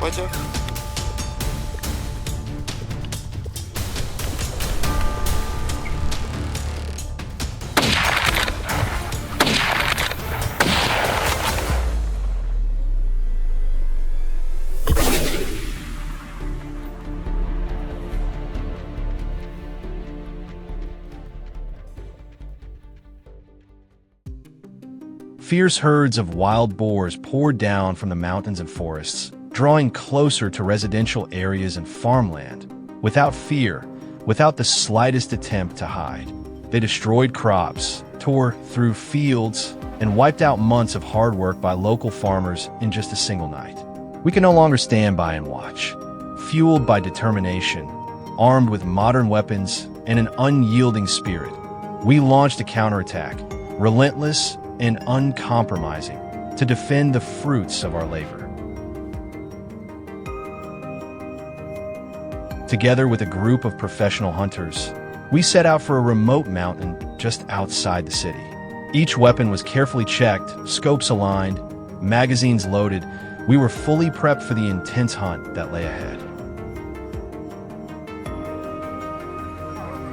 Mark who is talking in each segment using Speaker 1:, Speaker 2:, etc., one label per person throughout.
Speaker 1: Pointer.
Speaker 2: Fierce herds of wild boars poured down from the mountains and forests, drawing closer to residential areas and farmland. Without fear, without the slightest attempt to hide, they destroyed crops, tore through fields, and wiped out months of hard work by local farmers in just a single night. We can no longer stand by and watch. Fueled by determination, armed with modern weapons and an unyielding spirit, we launched a counterattack, relentless and uncompromising, to defend the fruits of our labor. Together with a group of professional hunters, we set out for a remote mountain just outside the city. Each weapon was carefully checked, scopes aligned, magazines loaded. We were fully prepped for the intense hunt that lay ahead.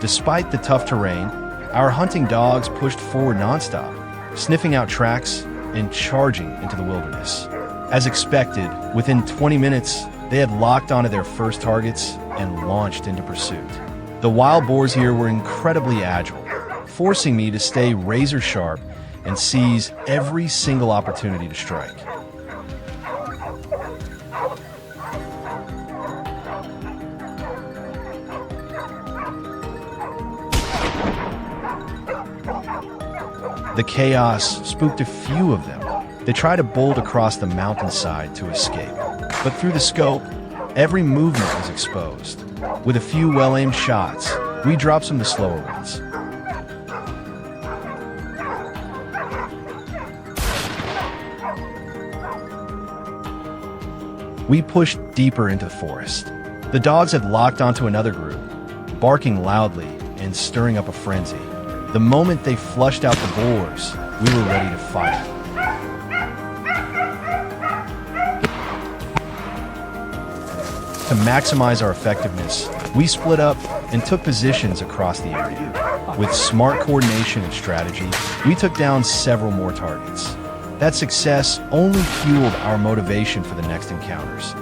Speaker 2: Despite the tough terrain, our hunting dogs pushed forward nonstop, sniffing out tracks and charging into the wilderness. As expected, within 20 minutes, they had locked onto their first targets and launched into pursuit. The wild boars here were incredibly agile, forcing me to stay razor sharp and seize every single opportunity to strike. The chaos spooked a few of them. They tried to bolt across the mountainside to escape. But through the scope, every movement was exposed. With a few well-aimed shots, we dropped some of the slower ones. We pushed deeper into the forest. The dogs had locked onto another group, barking loudly and stirring up a frenzy. The moment they flushed out the boars, we were ready to fight. To maximize our effectiveness, we split up and took positions across the area. With smart coordination and strategy, we took down several more targets. That success only fueled our motivation for the next encounters.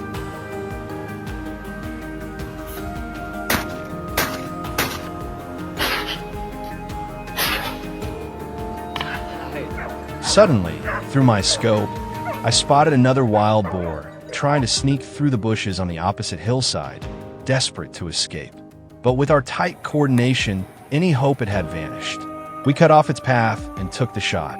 Speaker 2: Suddenly, through my scope, I spotted another wild boar trying to sneak through the bushes on the opposite hillside, desperate to escape. But with our tight coordination, any hope it had vanished. We cut off its path and took the shot.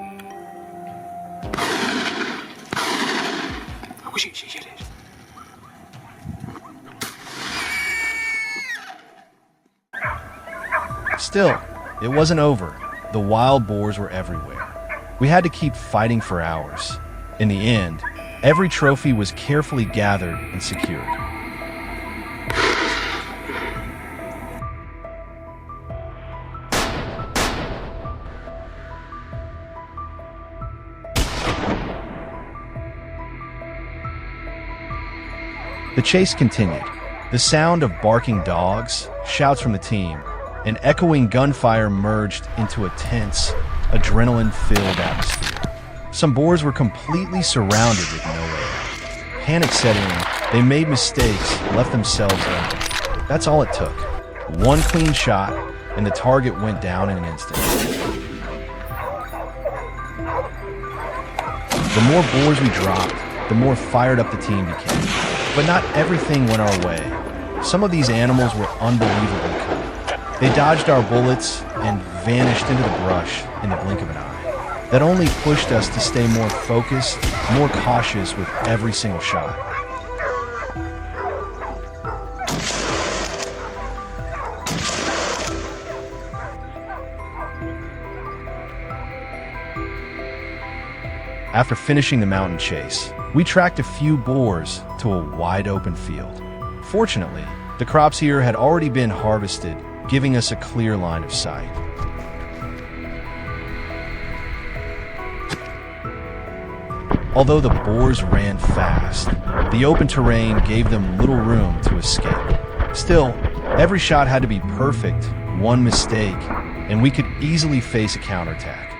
Speaker 2: Still, it wasn't over. The wild boars were everywhere. We had to keep fighting for hours. In the end, every trophy was carefully gathered and secured. The chase continued. The sound of barking dogs, shouts from the team, and echoing gunfire merged into a tense, adrenaline-filled atmosphere. Some boars were completely surrounded with no way out. Panic set in, they made mistakes, left themselves open. That's all it took. One clean shot, and the target went down in an instant. The more boars we dropped, the more fired up the team became. But not everything went our way. Some of these animals were unbelievably cool. They dodged our bullets and vanished into the brush in the blink of an eye. That only pushed us to stay more focused, more cautious with every single shot. After finishing the mountain chase, we tracked a few boars to a wide open field. Fortunately, the crops here had already been harvested, giving us a clear line of sight. Although the boars ran fast, The open terrain gave them little room to escape. Still, every shot had to be perfect, one mistake, and we could easily face a counterattack.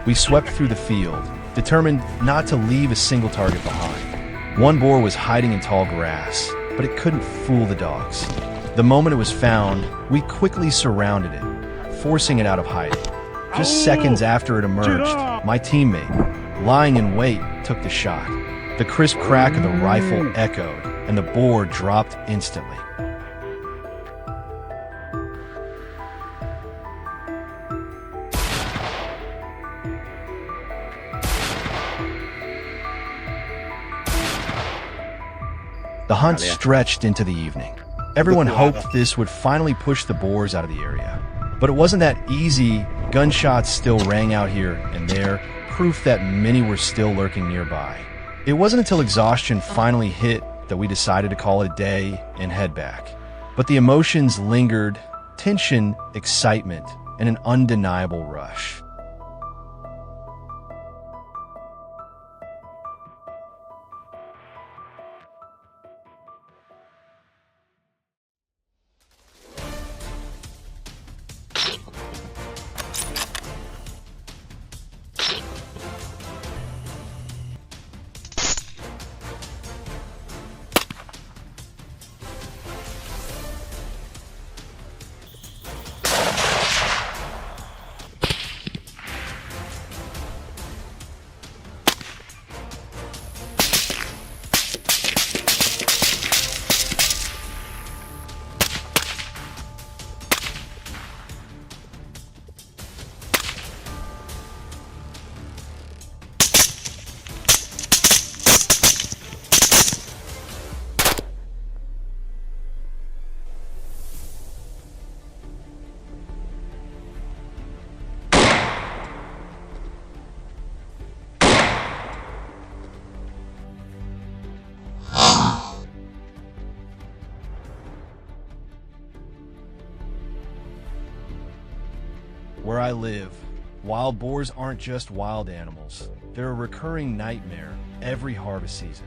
Speaker 2: We swept through the field, determined not to leave a single target behind. One boar was hiding in tall grass, but it couldn't fool the dogs. The moment it was found, we quickly surrounded it, forcing it out of hiding. Just seconds after it emerged, my teammate, lying in wait, took the shot. The crisp crack of the rifle echoed, and the boar dropped instantly. The hunt stretched into the evening. Everyone hoped this would finally push the boars out of the area. But it wasn't that easy. Gunshots still rang out here and there, proof that many were still lurking nearby. It wasn't until exhaustion finally hit that we decided to call it a day and head back. But the emotions lingered, tension, excitement, and an undeniable rush. Where I live, wild boars aren't just wild animals. They're a recurring nightmare every harvest season.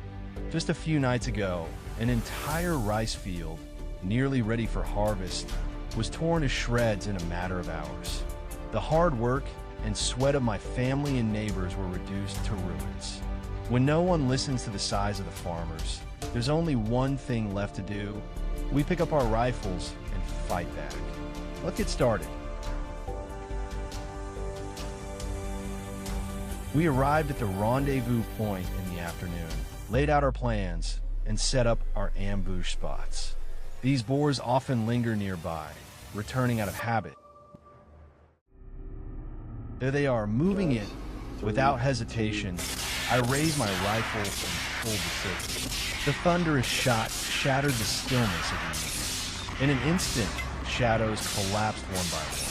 Speaker 2: Just a few nights ago, an entire rice field, nearly ready for harvest, was torn to shreds in a matter of hours. The hard work and sweat of my family and neighbors were reduced to ruins. When no one listens to the sighs of the farmers, there's only one thing left to do. We pick up our rifles and fight back. Let's get started. We arrived at the rendezvous point in the afternoon, laid out our plans, and set up our ambush spots. These boars often linger nearby, returning out of habit. There they are, moving in. Without hesitation, I raised my rifle and pulled the trigger. The thunderous shot shattered the stillness of the evening. In an instant, shadows collapsed one by one.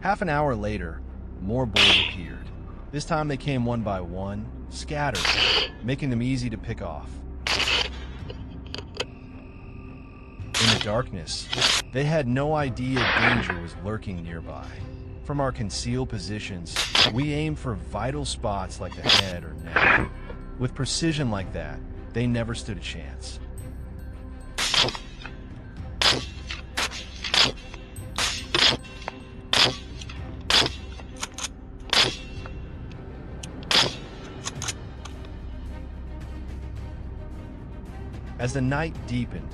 Speaker 2: Half an hour later, more boars appeared. This time they came one by one, scattered, making them easy to pick off. In the darkness, they had no idea danger was lurking nearby. From our concealed positions, we aimed for vital spots like the head or neck. With precision like that, they never stood a chance. As the night deepened,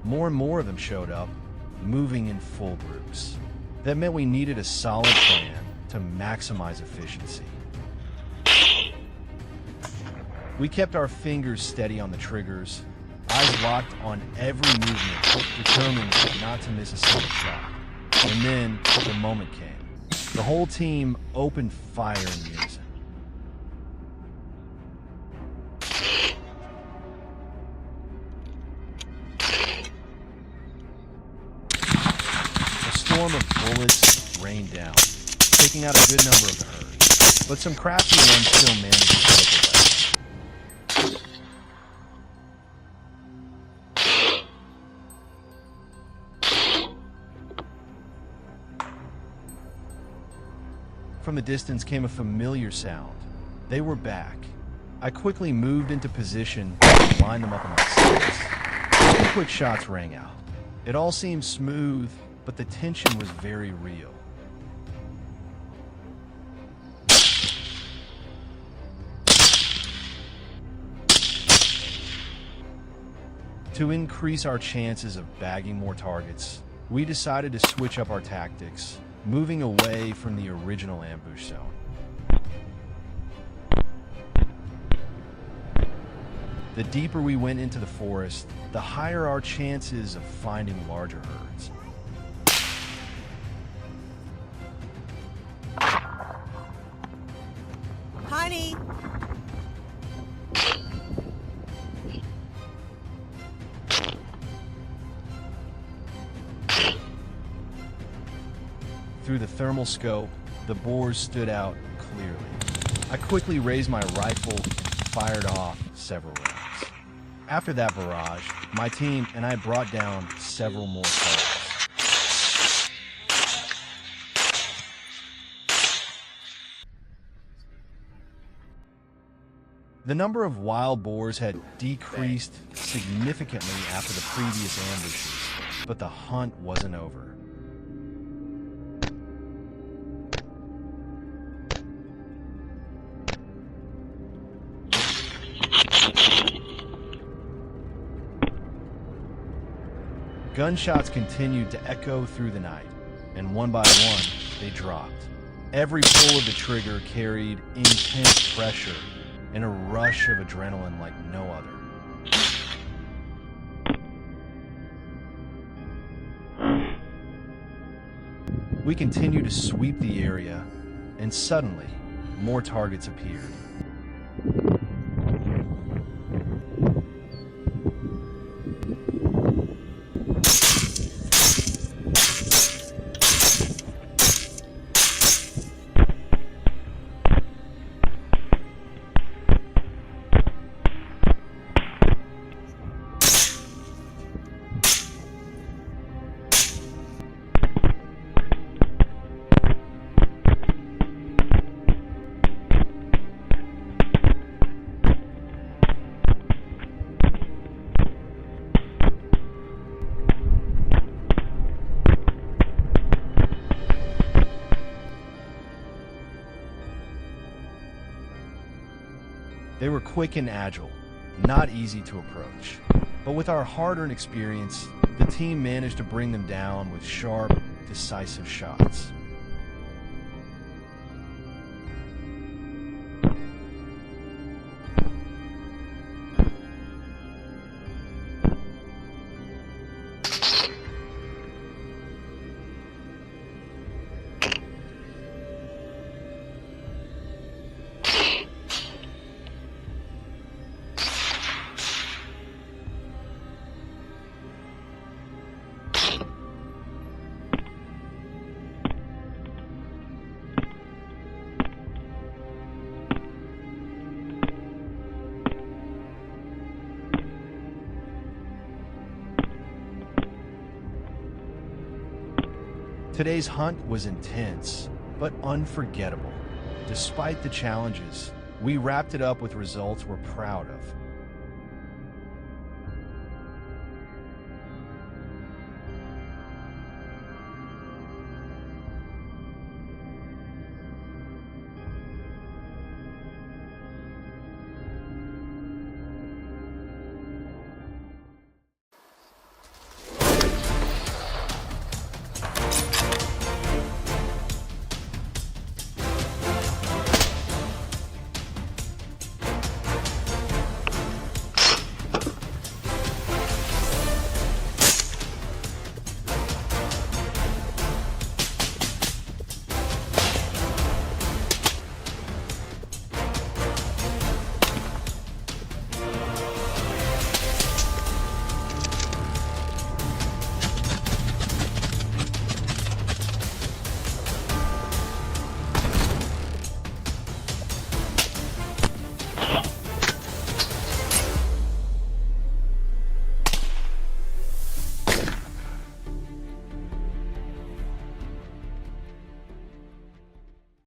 Speaker 2: more and more of them showed up, moving in full groups. That meant we needed a solid plan to maximize efficiency. We kept our fingers steady on the triggers, eyes locked on every movement, determined not to miss a single shot. And then the moment came. The whole team opened fire in unison. A storm of bullets rained down, taking out a good number of the herd, but some crafty ones still managed to slip away. From the distance came a familiar sound. They were back. I quickly moved into position and lined them up on my sides. 2 quick shots rang out. It all seemed smooth, but the tension was very real. To increase our chances of bagging more targets, we decided to switch up our tactics, moving away from the original ambush zone. The deeper we went into the forest, the higher our chances of finding larger herds.
Speaker 1: Honey!
Speaker 2: Through the thermal scope, the boars stood out clearly. I quickly raised my rifle and fired off several rounds. After that barrage, my team and I brought down several more targets. The number of wild boars had decreased significantly after the previous ambushes, but the hunt wasn't over. Gunshots continued to echo through the night, and one by one, they dropped. Every pull of the trigger carried intense pressure and a rush of adrenaline like no other. We continued to sweep the area, and suddenly, more targets appeared. They were quick and agile, not easy to approach. But with our hard-earned experience, the team managed to bring them down with sharp, decisive shots. Today's hunt was intense, but unforgettable. Despite the challenges, we wrapped it up with results we're proud of.